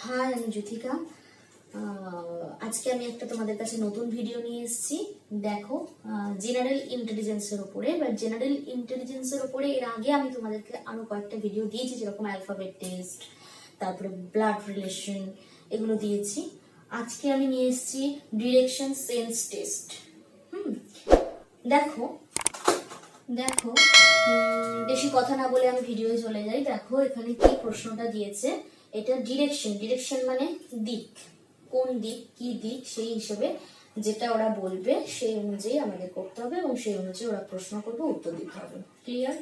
High, আমি জ্যোতিকা। আজকে আমি একটা তোমাদের কাছে নতুন ভিডিও নিয়ে এসেছি। দেখো, জেনারেল ইন্টেলিজেন্সের উপরে। বা জেনারেল ইন্টেলিজেন্সের উপরে এর আগে আমি তোমাদেরকে আরো কয়েকটা ভিডিও দিয়েছি, যেরকম অ্যালফাবেট টেস্ট, তারপরে ব্লাড রিলেশন, এগুলো দিয়েছি। আজকে আমি নিয়ে এসেছি ডিরেকশন সেন্স টেস্ট। দেখো দেখো বেশি কথা না বলে আমি ভিডিওয়ে চলে যাই। দেখো এখানে কি প্রশ্নটা দিয়েছে। এটা ডিরেকশন মানে দিক, কোন দিক, কি দিক, সেই হিসেবে যেটা ওরা বলবে সেই অনুযায়ী আমাদের করতে হবে এবং সেই অনুযায়ী ওরা প্রশ্ন করবে, উত্তর দিতে হবে। ক্লিয়ার?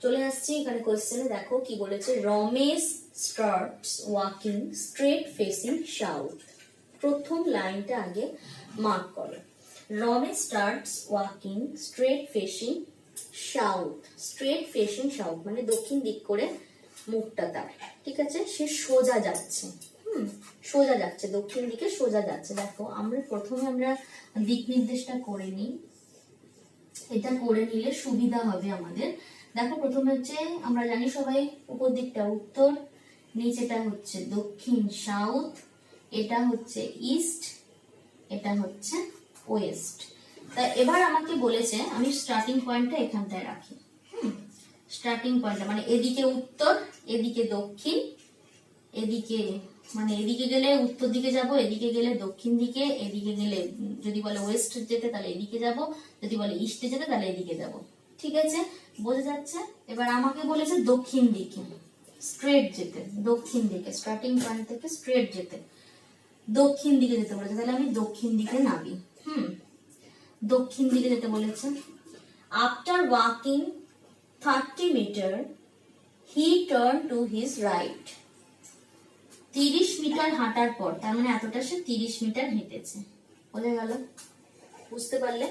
চলে আসছি এখানে কোয়েশ্চেনে। দেখো কি বলেছে। Ramesh starts walking straight facing south. প্রথম লাইনটা আগে মার্ক করো। Ramesh starts walking straight facing south. Straight facing south মানে দক্ষিণ দিক করে মুখটা তার, ঠিক আছে? সে সোজা যাচ্ছে, সোজা যাচ্ছে, দক্ষিণ দিকে সোজা যাচ্ছে। দেখো প্রথমে আমরা দিক নির্দেশটা করে নিই। এটা করে নিলে সুবিধা হবে আমাদের। দেখো প্রথমে হচ্ছে, আমরা জানি সবাই, উপর দিকটা উত্তর, নিচেটা হচ্ছে দক্ষিণ সাউথ, এটা হচ্ছে ইস্ট, এটা হচ্ছে ওয়েস্ট। তা এবার আমাকে বলেছে আমি স্টার্টিং পয়েন্টটা এখানটায় রাখি। স্টার্টিং পয়েন্টটা মানে এদিকে উত্তর, এদিকে দক্ষিণ, এদিকে মানে এদিকে গেলে উত্তর দিকে যাব, এদিকে গেলে দক্ষিণ দিকে, এদিকে গেলে যদি বলে ওয়েস্ট যেতে তাহলে এদিকে যাব, যদি বলে ইস্টে যেতে তাহলে এদিকে যাব। ঠিক আছে, বোঝা যাচ্ছে? এবার আমাকে বলেছে দক্ষিণ দিকে স্ট্রেট যেতে, দক্ষিণ দিকে, স্টার্টিং পয়েন্ট থেকে স্ট্রেট যেতে, দক্ষিণ দিকে যেতে বলেছে। তাহলে আমি দক্ষিণ দিকে নামি। দক্ষিণ দিকে যেতে বলেছে। After walking 30 metre he turn to his right. 30 metre হাঁটার পর, তার মানে এতটা সে 30 মিটার হেঁটেছে। বোঝা গেল? বুঝতে পারলে?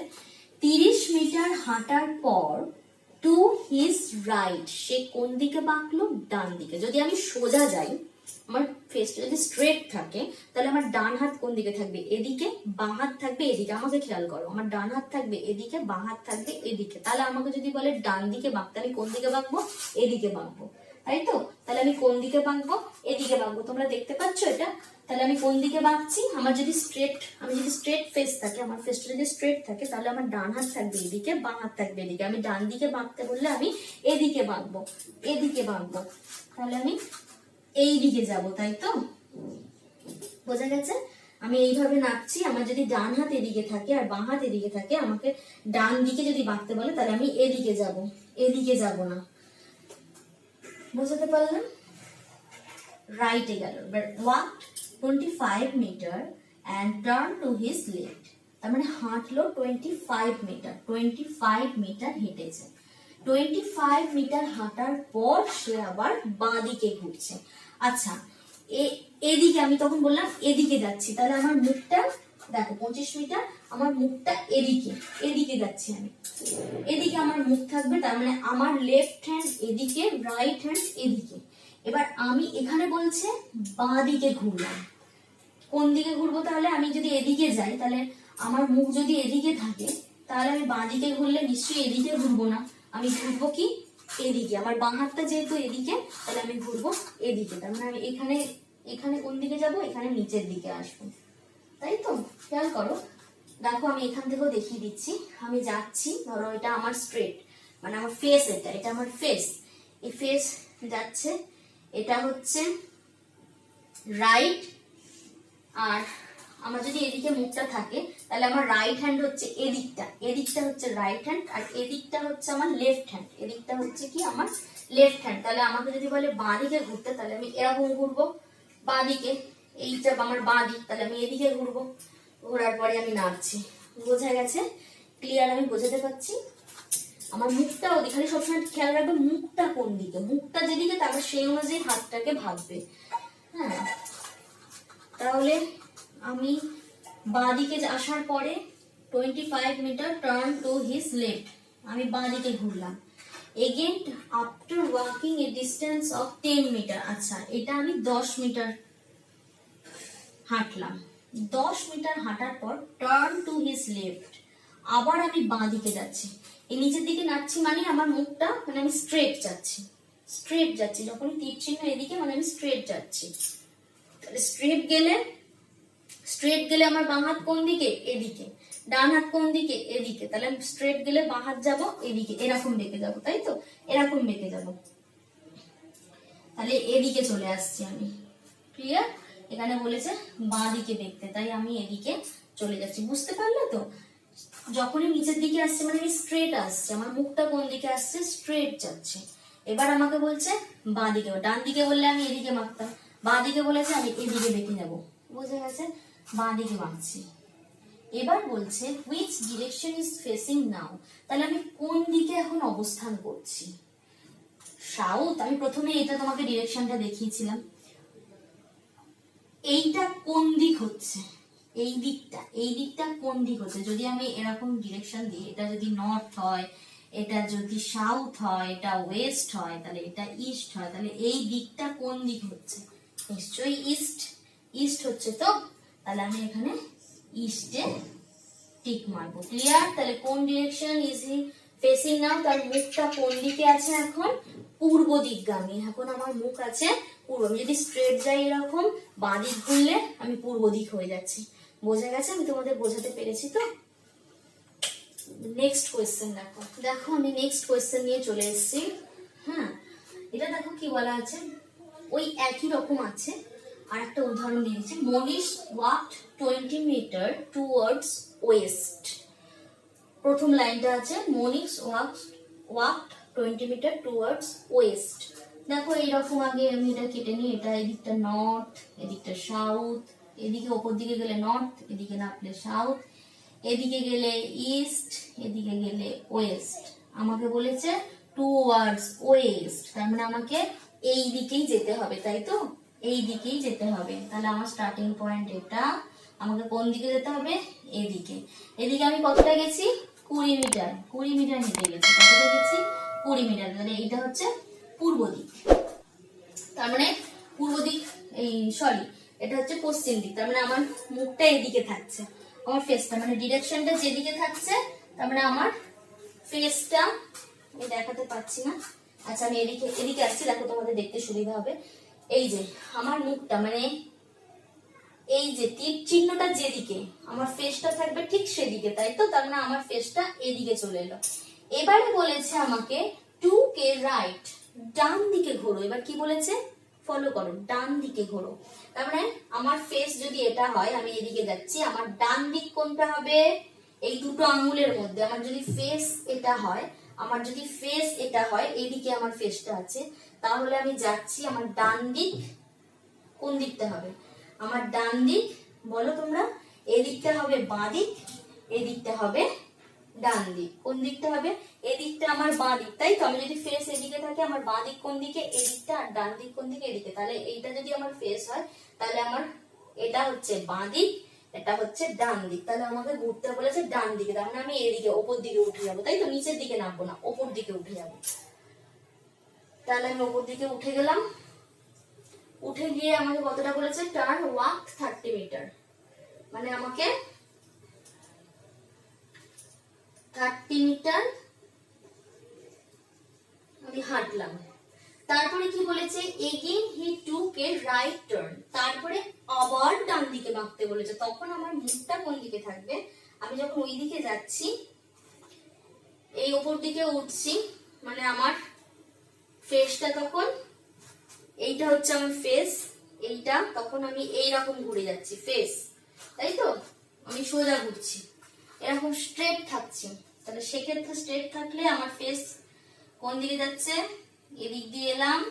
30 মিটার হাঁটার পর টু হিজ রাইট, সে কোন দিকে বাঁকলো? ডান দিকে। যদি আমি সোজা যাই, আমার ফেসটা যদি স্ট্রেট থাকে, তাহলে আমার ডান হাত কোন দিকে থাকবে? এদিকে। বাঁ হাত থাকবে এদিকে। আমাকে খেয়াল করো, আমার ডান হাত থাকবে এদিকে, বাঁ হাত থাকবে এদিকে। তাহলে আমাকে যদি বলে ডান দিকে বাঁকতে, আমি কোন দিকে বাঁকবো? এদিকে বাঁকবো, তাই তো? তাহলে আমি কোন দিকে বাঁকবো? এদিকে বাঁকবো। তোমরা দেখতে পাচ্ছ এটা? তাহলে আমি কোন দিকে বাঁকছি? আমার যদি স্ট্রেট ফেস থাকে, আমার ফেসটা যদি স্ট্রেট থাকে, তাহলে আমার ডান হাত থাকবে এদিকে, বাঁ হাত থাকবে এদিকে। আমি ডান দিকে বাঁকতে বললে আমি এদিকে বাঁকবো, এদিকে বাঁকবো। তাহলে আমি এই দিকে যাব, তাই তো? বোঝা গেছে? আমি এইভাবে নাচছি। আমার যদি ডান হাত এদিকে থাকে আর বাঁ হাত এদিকে থাকে, আমাকে ডান দিকে যদি বাঁকতে বলে তাহলে আমি এদিকে যাব, এদিকে যাব না। বুঝতে পারলাম? রাইটে গেল। Walked 25 metre and turn to his left. তার মানে হাঁটলো 25 মিটার, 25 মিটার হেঁটেছে। 25 মিটার হাঁটার পর সে আবার বাঁ দিকে ঘুরছে। আচ্ছা, এদিকে আমি তখন বললাম এদিকে যাচ্ছি, তাহলে আমার মুখটা দেখো 25 মিটার, আমার মুখটা এদিকে, এদিকে যাচ্ছি আমি, এদিকে আমার মুখ থাকবে। তার মানে আমার লেফট হ্যান্ড এদিকে, রাইট হ্যান্ড এদিকে। এবার আমি এখানে বলছে বাঁ দিকে ঘুরলাম। কোন দিকে ঘুরবো? তাহলে আমি যদি এদিকে যাই, তাহলে আমার মুখ যদি এদিকে থাকে, তাহলে আমি বাঁ দিকে ঘুরলে নিশ্চয়ই এদিকে ঘুরবো না, আমি ঘুরবো কি? এদিকে। আমার বাঁ হাতটা যেহেতু এদিকে, তাহলে আমি ঘুরবো এদিকে। তার মানে আমি এখানে কোন দিকে যাব? এখানে নিচের দিকে আসবো, তাই তো? খেয়াল করো। দেখো আমি এখান থেকেও দেখিয়ে দিচ্ছি। আমি যাচ্ছি, ধরো এটা আমার স্ট্রেট, মানে আমার ফেস, এটা আমার ফেস। এই ফেস যাচ্ছে, এটা হচ্ছে রাইট। আর আমার যদি এদিকে মুখটা থাকে, তাহলে আমার রাইট হ্যান্ড হচ্ছে এদিকটা, এদিকটা হচ্ছে রাইট হ্যান্ড, আর এদিকটা হচ্ছে আমার লেফট হ্যান্ড, এদিকটা হচ্ছে কি আমার লেফট হ্যান্ড। তাহলে আমাকে যদি বলে বাঁ দিকে ঘুরতে, তাহলে আমি এরকম ঘুরবো বাঁ দিকে, এইটা আমার বাঁ দিক, তাহলে আমি এদিকে ঘুরবো। ঘোরার পরে আমি নাড়ছি। বোঝা গেছে? ক্লিয়ার? আমি বোঝাতে পারছি? আমার মুখটা ওদিকে, খালি সবসময় খেয়াল রাখবে মুখটা কোন দিকে, মুখটা যেদিকে তারপর সেই অনুযায়ী হাতটাকে ভাববে। হ্যাঁ, তাহলে আমি বাঁ দিকে আসার পরে 25 metre turn to his left, আমি বাঁ দিকে ঘুরলাম। Again after walking a distance of 10 metre. আচ্ছা, এটা আমি 10 মিটার হাঁটলাম। 10 মিটার হাঁটার পর টার্ন টু হিজ লেফট, আবার আমি বাঁ দিকে যাচ্ছি। এই নিচের দিকে নাচছি মানে আমার মুখটা, মানে আমি স্ট্রেট যাচ্ছি, স্ট্রেট যাচ্ছি। যখন তীর চিহ্ন এদিকে, মানে আমি স্ট্রেট যাচ্ছি। স্ট্রেট গেলে আমার বাঁ হাত কোন দিকে? এদিকে। ডান হাত কোন দিকে? এদিকে। তাহলে আমি স্ট্রেট গেলে বাঁ হাত যাবো এদিকে, এরকম বেঁকে যাবো, তাই তো? এরকম বেঁকে যাবো, তাহলে এদিকে চলে আসছি আমি। ক্লিয়ার? এখানে বলেছে বাঁ দিকে বেঁকতে, তাই আমি এদিকে চলে যাচ্ছি। বুঝতে পারলে তো? যখনই নিচের দিকে আসছে মানে স্ট্রেট আসছে, আমার মুখটা কোন দিকে আসছে? স্ট্রেট যাচ্ছে। এবার আমাকে বলছে বাঁ দিকে। ডান দিকে বললে আমি এদিকে মাখতাম, বাঁ দিকে বলেছে আমি এদিকে বেঁকে যাবো। বুঝে গেছে? বাঁ দিকে মাখছি। এবার বলছে which direction is facing now, তাহলে আমি কোন দিকে এখন অবস্থান করছি? সাউথ। আমি প্রথমে এটা তোমাকে ডিরেকশনটা দেখিয়েছিলাম। এইটা কোন দিক হচ্ছে? এই দিকটা কোন দিক হচ্ছে? যদি আমি এরকম ডিরেকশন দিই, এটা যদি নর্থ হয়, এটা যদি সাউথ হয়, এটা ওয়েস্ট হয়, তাহলে এটা ইস্ট হয়, তাহলে এই দিকটা কোন দিক হচ্ছে? নিশ্চয়ই ইস্ট। ইস্ট হচ্ছে তো, তাহলে আমি এখানে ইস্টে টিক মারবো। ক্লিয়ার? তাহলে কোন ডিরেকশন ইজ হি ফেসিং নাও? তার মুখটা কোন দিকে আছে এখন? পূর্ব দিকগামী। এখন আমার মুখ আছে পূর্ব। আমি যদি স্ট্রেট যাই এরকম, বাঁ দিক ঘুরলে আমি পূর্ব দিক হয়ে যাচ্ছি। বোঝা গেছে? আমি তোমাদের বোঝাতে পেরেছি তো? নেক্সট কোয়েশ্চেন দেখো। দেখো আমি নেক্সট কোয়েশ্চেন নিয়ে চলে এসেছি। হ্যাঁ, এটা দেখো কি বলা আছে, ওই একই রকম আছে। আর একটা উদাহরণ দিয়েছি, মনীষ ওয়াকড 20 মিটার টুয়ার্ডস ওয়েস্ট। প্রথম লাইনটা আছে মনীষ ওয়াকড 20 মিটার টুয়ার্ডস ওয়েস্ট। দেখো এইরকম আগে আমি এটা কেটে নিই। এটা এদিকটা নর্থ, এদিকটা সাউথ, এদিকে ওপর দিকে গেলে নর্থ, এদিকে নামলে সাউথ, এদিকে গেলে ইস্ট, এদিকে গেলে ওয়েস্ট। আমাকে বলেছে টুয়ার্ডস ওয়েস্ট, তার মানে আমাকে এই দিকেই যেতে হবে, তাই তো? এই দিকেই যেতে হবে। তাহলে আমার স্টার্টিং পয়েন্ট এটা। আমাকে কোন দিকে যেতে হবে? এদিকে। এদিকে আমি কতটা গেছি? 20 মিটার। 20 মিটার হেঁটে গেছি। কতটা গেছি? 20 মিটার। তাহলে এইটা হচ্ছে পূর্ব দিক। তার মানে পূর্ব দিক, এই সরি, এটা হচ্ছে পশ্চিম দিক। তার মানে আমার মুখটা এদিকে থাকছে, আমার ফেসটা মানে ডিরেকশনটা যেদিকে থাকছে, তার মানে আমার ফেসটা আমি দেখাতে পাচ্ছি না। আচ্ছা আমি এদিকে আসছি, দেখো তোমাদের দেখতে সুবিধা হবে। এই যে আমার মুখটা মানে এই যে তীর চিহ্নটা যেদিকে, আমার ফেসটা থাকবে ঠিক সেদিকে, তাই তো? তার মানে আমার ফেসটা এদিকে চলে এলো। এবারে বলেছে আমাকে 2k রাইট, ডান দিকে ঘোরো। এবার কি বলেছে? ফলো করো, ডান দিকে ঘোরো। তার মানে আমার ফেস যদি এটা হয়, আমি এদিকে যাচ্ছি, আমার ডান দিক কোনটা হবে? এই দুটো আঙ্গুলের মধ্যে আমার যদি ফেস এটা হয়, এদিকে আমার ফেসটা আছে, তাহলে আমি যাচ্ছি, আমার ডান দিক কোন দিকটা হবে? আমার ডান দিক, বলো তোমরা, এদিকটা হবে বাঁ দিক, এদিকটা হবে ডান দিক। কোন দিকটা হবে? এদিকটা আমার বাঁ দিক, তাই তো? আমি যদি ফেস এদিকে থাকে, আমার বাঁ দিক কোন দিকে? এদিকটা। আর ডান দিক কোন দিকে? এদিকে। তাহলে এইটা যদি আমার ফেস হয়, তাহলে আমার এটা হচ্ছে বাঁ দিক, এটা হচ্ছে ডান দিক। তাহলে আমাকে ঘুরতে বলেছে ডান দিকে, তার মানে আমি এদিকে ওপর দিকে উঠে যাবো, তাই তো? নিচের দিকে নামবো না, ওপর দিকে উঠে যাবো। তাহলে আমি ওপর দিকে উঠে গেলাম। উঠে গিয়ে আমাকে কতটা বলেছে? টার্ন ওয়াক 30 মিটার, মানে আমাকে 30 মিটার আমি হাঁটলাম। তারপরে কি বলেছে? Again he took a right turn, তারপরে আবার ডান দিকে বাঁকতে বলেছে। তখন আমার মুখটা কোন দিকে থাকবে? আমি যখন ওই দিকে যাচ্ছি, এই ওপর দিকে উঠছি, মানে আমার ফেসটা তখন, এইটা হচ্ছে আমার ফেস, এইটা তখন আমি এইরকম ঘুরে যাচ্ছি ফেস, তাই তো? আমি সোজা ঘুরছি, এরকম স্ট্রেট থাকছি। তাহলে সেক্ষেত্রে স্ট্রেট থাকলে আমার ফেস কোন দিকে যাচ্ছে? এদিক দিয়ে এলাম,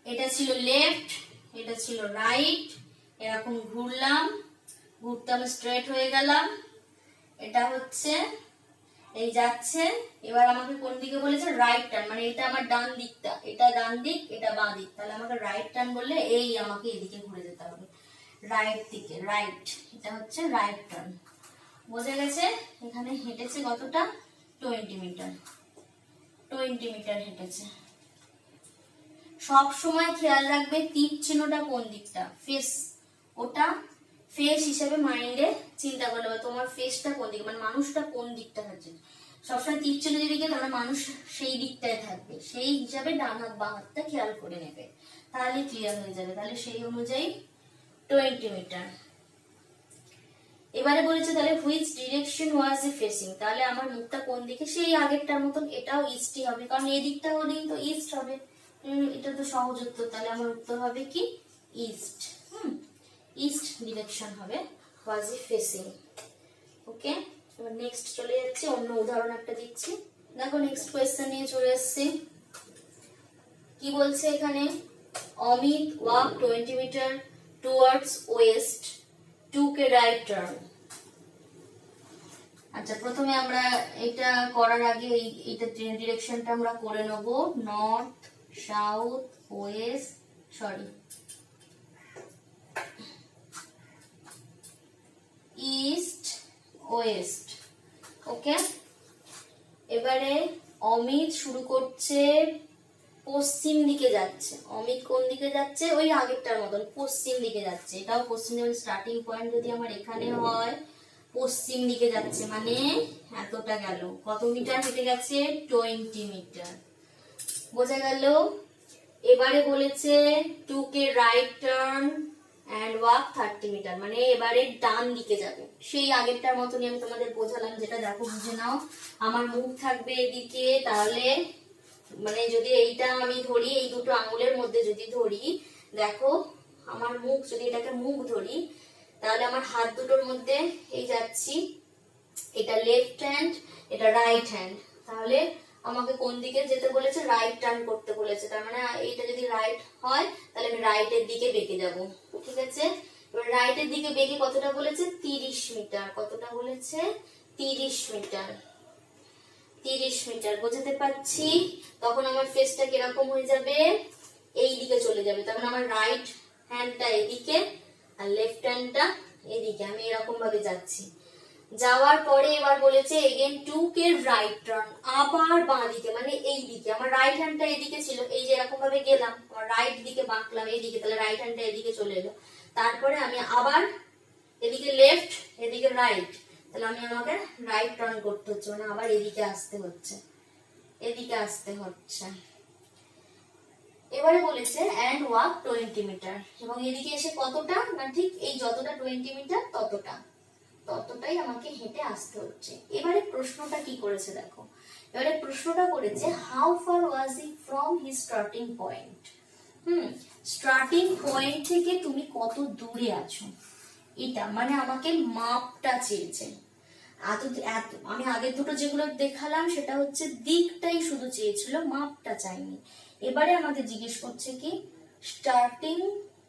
এটা ছিল লেফট, এটা ছিল রাইট, এরকম ঘুরলাম, ঘুরতে আমি স্ট্রেট হয়ে গেলাম, এটা হচ্ছে এই যাচ্ছে। এবার আমাকে কোন দিকে বলেছে? রাইট টার্ন, মানে এটা আমার ডান দিকটা, এটা ডান দিক, এটা বাঁ দিক। তাহলে আমাকে রাইট টার্ন বললে এই আমাকে এদিকে ঘুরে যেতে হবে, রাইট দিকে, রাইট। এটা হচ্ছে রাইট টার্ন। বোঝা গেছে? এখানে হেঁটেছে কতটা? 20 মিটার। 20 মিটার হেঁটেছে। সব সময় খেয়াল রাখবে তীর চিহ্নটা কোন দিকটা, ফেস, ওটা ফেস হিসেবে মাইন্ডে চিন্তা করলে হবে তোমার ফেসটা কোন দিকে, মানে মানুষটা কোন দিকটা আছে। সবসময় তীর চিহ্ন যেদিকে, তাহলে মানুষ সেই দিকটায় থাকবে, সেই হিসাবে ডান হাত বাঁ হাতটা খেয়াল করে নেবে। তাহলে ক্লিয়ার হয়ে যাবে। তাহলে সেই অনুযায়ী 20 মিটার। এবারে বলেছে তাহলে which direction was he facing, তাহলে আমার মুখটা কোন দিকে, সেই আগেরটার মতন এটাও ইস্টই হবে, কারণ এই দিকটা হলেই তো ইস্ট হবে। এটা তো সহজ উত্তর, তাহলে আমার উত্তর হবে কি ইস্ট। ইস্ট ডিরেকশন হবে ওয়াজ হি ফেসিং। ওকে, এবার নেক্সট চলে যাচ্ছে, অন্য উদাহরণ একটা দিচ্ছি। দেখো নেক্সট কোয়েশ্চেন নিয়ে চলে এসেছি। কি বলছে এখানে, Amit walk 20 metre towards west, took a right turn। আচ্ছা, প্রথমে আমরা এটা করার আগে এইটা ডিরেকশনটা আমরা করে নেব, north south west, east west. Okay, এবারে অমিত শুরু করছে পশ্চিম দিকে যাচ্ছে। অমিত কোন দিকে যাচ্ছে, ওই আগেরটার মতন পশ্চিম দিকে যাচ্ছে। এটাও পশ্চিম দিকে, স্টার্টিং পয়েন্ট যদি আমার এখানে হয়, পশ্চিম দিকে যাচ্ছে মানে এতটা গেল। কত মিটার হেঁটে গেছে, 20 মিটার। বোঝা গেল। এবারে বলেছে took a right turn and walk 30 metre, মানে এবারে ডান দিকে যাবে। সেই আগেরটার মতনই আমি তোমাদের বোঝালাম, যেটা দেখো বুঝে নাও। আমার মুখ থাকবে এদিকে, তাহলে মানে যদি এইটা আমি ধরি, এই দুটো আঙুলের মধ্যে যদি ধরি, দেখো আমার মুখ, যদি এটাকে মুখ ধরি, তাহলে আমার হাত দুটোর মধ্যে এই যাচ্ছি, এটা লেফট হ্যান্ড, এটা রাইট হ্যান্ড। তাহলে আমাকে কোন দিকে যেতে বলেছে, রাইট টার্ন করতে বলেছে। তার মানে এইটা যদি রাইট হয়, তাহলে আমি রাইটের দিকে বেঁকে যাব। ঠিক আছে, এবার রাইটের দিকে বেঁকে কতটা বলেছে, 30 মিটার। কতটা বলেছে, 30 মিটার। 30 মিটার বোঝাতে পারছি। তখন আমার ফেসটা কিরকম হয়ে যাবে, এই দিকে চলে যাবে। তখন আমার রাইট হ্যান্ডটা এদিকে আর লেফট হ্যান্ডটা এদিকে, আমি এরকম ভাবে যাচ্ছি। যাওয়ার পরে এবার বলেছে again took a right turn, আবার বাঁ দিকে, মানে এই দিকে। আমার রাইট হ্যান্ডটা এদিকে ছিল, এই যে এরকম ভাবে গেলাম, আমার রাইট দিকে বাঁকলাম এদিকে, তাহলে রাইট হ্যান্ডটা এদিকে চলে এলো। তারপরে আমি আবার এদিকে লেফট, এদিকে রাইট, তাহলে আমাকে রাইট টার্ন করতে হচ্ছে, মানে আবার এদিকে আসতে হচ্ছে, এদিকে আসতে হচ্ছে। এবারে বলেছে এন্ড ওয়াক 20 মিটার, এবং এদিকে এসে কতটা না, ঠিক এই যতটা 20 মিটার ততটাই আমাকে হেঁটে আসতে হচ্ছে। এবারে প্রশ্নটা কি করেছে দেখো, এবারে প্রশ্নটা করেছে how far was he from his starting point. Starting point থেকে তুমি কত দূরে আছো, এটা মানে আমাকে মাপটা চেয়েছে। আমি আগের দুটো যেগুলো দেখালাম সেটা হচ্ছে দিকটাই শুধু চেয়েছিল, মাপটা চাইনি। এবারে আমাকে জিজ্ঞেস করছে কি স্টার্টিং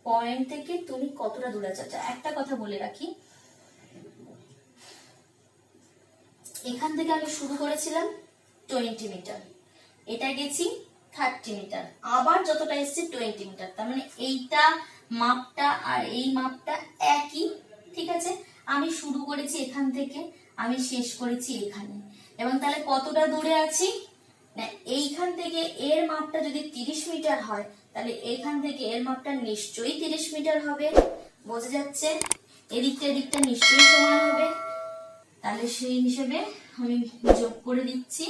পয়েন্ট থেকে তুমি কতটা দূরে আছো। একটা কথা বলে রাখি, এখান থেকে আমি শুরু করেছিলাম 20 মিটার, এটা গেছি 30 মিটার, আবার যতটা এসছে 20 মিটার। তার মানে এইটা মাপটা আর এই মাপটা একই। ঠিক আছে, আমি শুরু করেছি এখান থেকে, আমি শেষ করেছি এখানে, এবং তাহলে কতটা দূরে আছি না, এইখান থেকে এর মাপটা যদি 30 মিটার হয়, তাহলে এখান থেকে এর মাপটা নিশ্চয়ই 30 মিটার হবে। বোঝা যাচ্ছে, এদিকটা নিশ্চয়ই সমান হবে। তাহলে সেই হিসেবে আমি যোগ করে দিচ্ছি।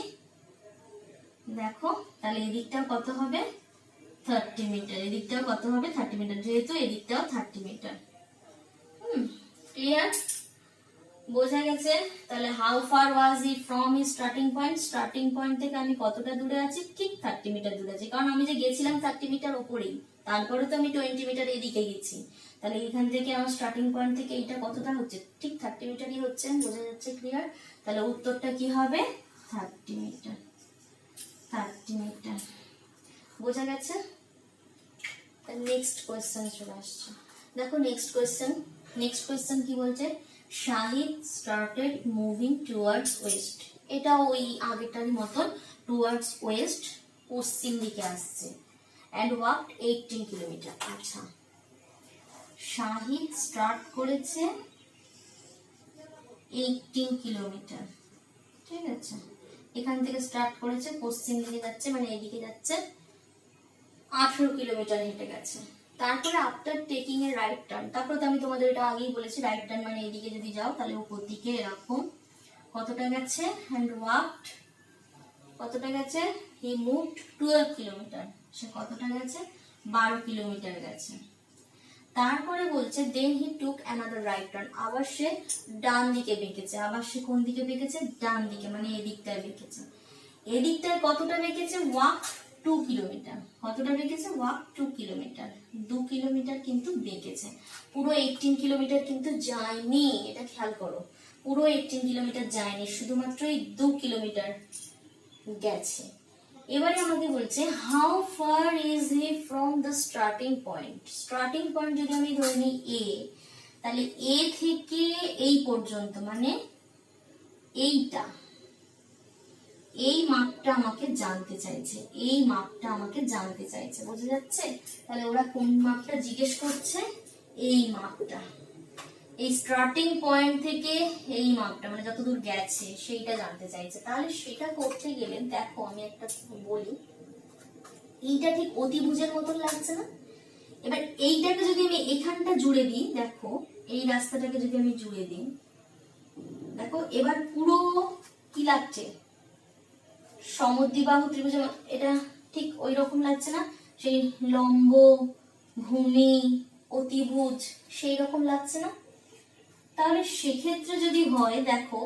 দেখো তাহলে এদিকটাও কত হবে, 30 মিটার, এদিকটাও কত হবে, 30 মিটার, যেহেতু এদিকটাও 30 মিটার। ক্লিয়ার, বোঝা গেছে। তাহলে how far was he from his starting point, starting point থেকে আমি কতটা দূরে আছি, ঠিক 30 মিটার দূরে আছি, কারণ আমি যে গেছিলাম 30 মিটার উপরেই, তারপরে তো আমি 20 মিটার এদিকে গেছি। তাহলে এখান থেকে আমার স্টার্টিং পয়েন্ট থেকে এটা কতটা হচ্ছে, ঠিক 30 মিটারই হচ্ছে। বোঝা যাচ্ছে, ক্লিয়ার। তাহলে উত্তরটা কি হবে, 30 মিটার। 30 মিটার, বোঝা গেছে। নেক্সট কোয়েশ্চেন চলে আসছে। দেখো নেক্সট কোয়েশ্চেন কি বলছে, Shahid started moving towards West. এটা ওই আগেরটারই মতন, টুয়ার্ডস ওয়েস্ট, পশ্চিম দিকে আসছে, এন্ড ওয়াকড 18 কিলোমিটার। আচ্ছা, শাহিদ স্টার্ট করেছে 18 কিলোমিটার। ঠিক আছে, এখান থেকে স্টার্ট করেছে, পশ্চিম দিকে যাচ্ছে, মানে এদিকে যাচ্ছে, 18 কিলোমিটার হেঁটে গেছে। তারপরে after taking a right turn, তারপরে তো আমি তোমাদের এটা আগেই বলেছি, রাইট টার্ন মানে এদিকে যদি যাও তাহলে উপর দিকে এরকম কতটা গেছে, এন্ড ওয়াকড কতটা গেছে, হি মুভড 12 কিলোমিটার, সে কতটা গেছে, 12 কিলোমিটার গেছে। তারপরে বলছে দেন হি টুক অ্যানাদার রাইট টার্ন, আবার সে ডান দিকে বেঁকেছে। আবার সে কোন দিকে বেঁকেছে? ডান দিকে, মানে এদিকটায় বেঁকেছে। এদিকটায় কতটা বেঁকেছে? Walk 2 kilometre. কতটা বেঁকেছে? ওয়াক 2 কিলোমিটার, 2 কিলোমিটার কিন্তু বেঁকেছে। পুরো 18 কিলোমিটার কিন্তু যায়নি, এটা খেয়াল করো। পুরো 18 কিলোমিটার যায়নি, শুধুমাত্র এই 2 কিলোমিটার গেছে। এবারে আমাকে বলছে how far is he from the starting point. Starting point যদি আমি ধরে নিই এ, তাহলে এ থেকে এই পর্যন্ত, মানে এইটা, এই মাপটা আমাকে জানতে চাইছে, এই মাপটা আমাকে জানতে চাইছে, বোঝা যাচ্ছে? তাহলে ওরা কোন মাপটা জিজ্ঞেস করছে? এই মাপটা, এই স্টার্টিং পয়েন্ট থেকে এই মাপটা, মানে যতদূর গেছে সেইটা জানতে চাইছে। তাহলে সেটা করতে গেলে দেখো আমি একটা বলি, এইটা ঠিক অতিভুজের মতন লাগছে না? এবার এইটাকে যদি আমি এখানটা জুড়ে দিই, দেখো এই রাস্তাটাকে যদি আমি জুড়ে দিই, দেখো এবার পুরো কি লাগছে? সমদ্বিবাহু ত্রিভুজ। এটা ঠিক ওই রকম লাগছে না? সেই লম্ব, ভূমি, অতিভুজ সেই রকম লাগছে না? তাহলে সেক্ষেত্রে যদি হয়, দেখো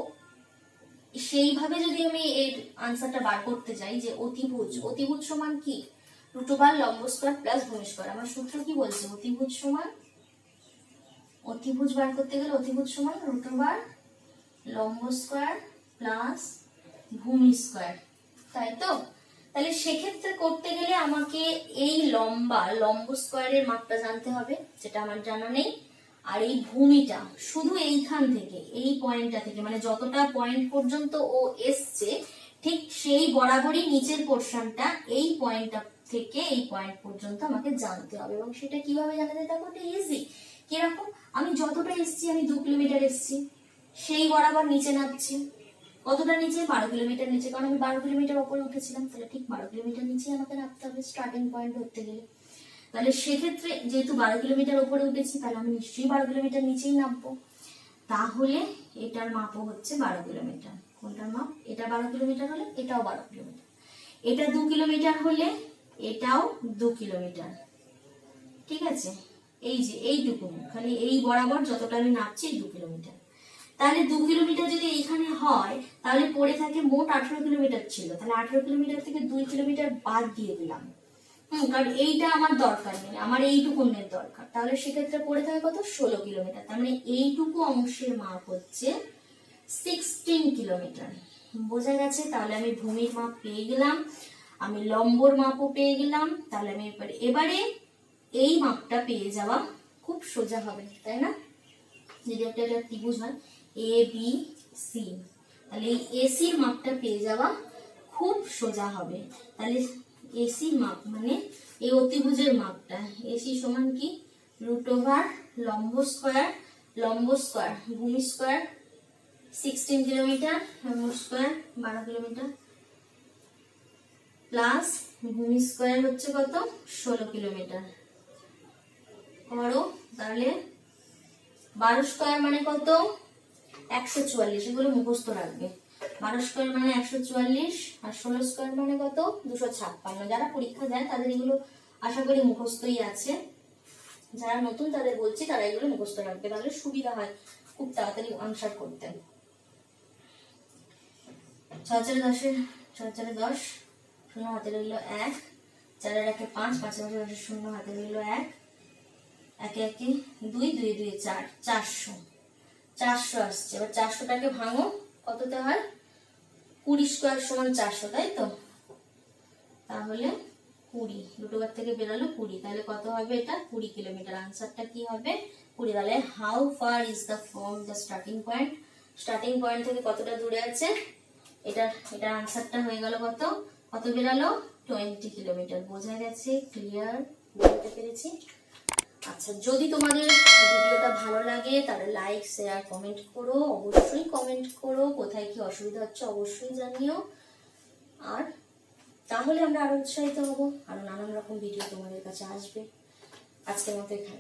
সেইভাবে যদি আমি এর আনসারটা বার করতে যাই যে অতিভুজ, অতিভুজ সমান কি? √, লম্ব স্কয়ার প্লাস ভূমি স্কয়ার। আমার সূত্র কি বলছে? অতিভুজ সমান, অতিভুজ বার করতে গেলে অতিভুজ সমান √, লম্ব স্কয়ার প্লাস ভূমি স্কয়ার, তাই তো? তাহলে সেক্ষেত্রে করতে গেলে আমাকে এই লম্ব স্কয়ারের মাপটা জানতে হবে, যেটা আমার জানা নেই। আর এই ভূমিটা শুধু এইখান থেকে, এই পয়েন্টটা থেকে, মানে যতটা পয়েন্ট পর্যন্ত ও এসছে ঠিক সেই বরাবরই নিচের পোরশনটা এই পয়েন্টটা থেকে এই পয়েন্ট পর্যন্ত আমাকে জানতে হবে। এবং সেটা কিভাবে জানা যায়? দেখো এটা ইজি। কিরকম? আমি যতটা এসছি, আমি 2 কিলোমিটার এসছি, সেই বরাবর নিচে নামছি। কতটা নিচে? 12 কিলোমিটার নিচে, কারণ আমি 12 কিলোমিটার উপরে উঠেছিলাম। তাহলে ঠিক 12 কিলোমিটার নিচে আমাকে নামতে হবে স্টার্টিং পয়েন্ট ধরতে গেলে। তাহলে সেক্ষেত্রে যেহেতু 12 কিলোমিটার উপরে উঠেছি, তাহলে আমি নিশ্চয়ই 12 কিলোমিটার নিচেই নামবো। তাহলে এটার মাপও হচ্ছে 12 কিলোমিটার। কোনটার মাপ? এটা 12 কিলোমিটার হলে এটাও 12 কিলোমিটার। এটা 2 কিলোমিটার হলে এটাও 2 কিলোমিটার। ঠিক আছে? এই যে এইটুকু, খালি এই বরাবর যতটা আমি নামছি 2 কিলোমিটার। তাহলে 2 কিলোমিটার যদি এইখানে হয়, তাহলে পড়ে থাকে মোট 18 কিলোমিটার ছিল। তাহলে 18 কিলোমিটার থেকে 2 কিলোমিটার বাদ দিয়ে দিলাম। কারণ এইটা আমার দরকার নেই, আমার এইটুকুনের দরকার। তাহলে সেক্ষেত্রে পড়ে থাকে কত? 16 কিলোমিটার। তার মানে এইটুকু অংশের মাপ হচ্ছে 16 কিলোমিটার। বোঝা গেছে? তাহলে আমি ভূমির মাপ পেয়ে গেলাম, আমি লম্বর মাপও পেয়ে গেলাম। তাহলে আমি এবারে এই মাপটা পেয়ে যাওয়া খুব সোজা হবে, তাই না? যদি একটা ত্রিভুজ হয় এ বি সি, তাহলে এই এসির মাপটা পেয়ে যাওয়া খুব সোজা হবে। তাহলে এসি মাপ মানে এই অতিভুজের মাপটা, এসি সমান কি? √, লম্ব স্কয়ার ভূমি স্কয়ার 16 কিলোমিটার, লম্ব স্কয়ার 12 কিলোমিটার প্লাস ভূমি স্কয়ার হচ্ছে কত? 16 কিলোমিটার। করো তাহলে 12 স্কয়ার মানে কত? 144। এগুলো মুখস্থ রাখবে। 12 স্কয়ার মানে 144, আর 16 স্কয়ার মানে কত? 256। যারা পরীক্ষা দেয় তাদের এগুলো আশা করি মুখস্থই আছে। যারা নতুন তাদের বলছি, তারা এগুলো মুখস্থ রাখবে, তাহলে সুবিধা হয় খুব তাড়াতাড়ি আনসার করতে। 6 × 10 0 হাতে রইল 1, 4 × 1 5, 5 × 10 0 হাতে রইল 1, 1 1 2, 2 2 4, 400 আসছে। এবার 400টাকে ভাঙো, কততে হয়? 20 স্কয়ার সমান 400, তাই তো? তাহলে 20, √, থেকে বেরোলো 20, তাহলে কত হবে? এটা 20 কিলোমিটার। আনসারটা কি হবে? 20। তাহলে how far is the from the starting point, starting point থেকে কতটা দূরে আছে? এটার আনসারটা হয়ে গেল কত? কত বেরালো? 20 কিলোমিটার। বোঝা গেছে? ক্লিয়ার? বলতে পেরেছি? আচ্ছা, যদি তোমাদের ভিডিওটা ভালো লাগে তাহলে লাইক, শেয়ার, কমেন্ট করো। অবশ্যই কমেন্ট করো, কোথায় কি অসুবিধা হচ্ছে অবশ্যই জানিও। আর তাহলে আমরা আরো উৎসাহিত হব, আরো নানান রকম ভিডিও তোমাদের কাছে আসবে। আজকের মতো এখানে।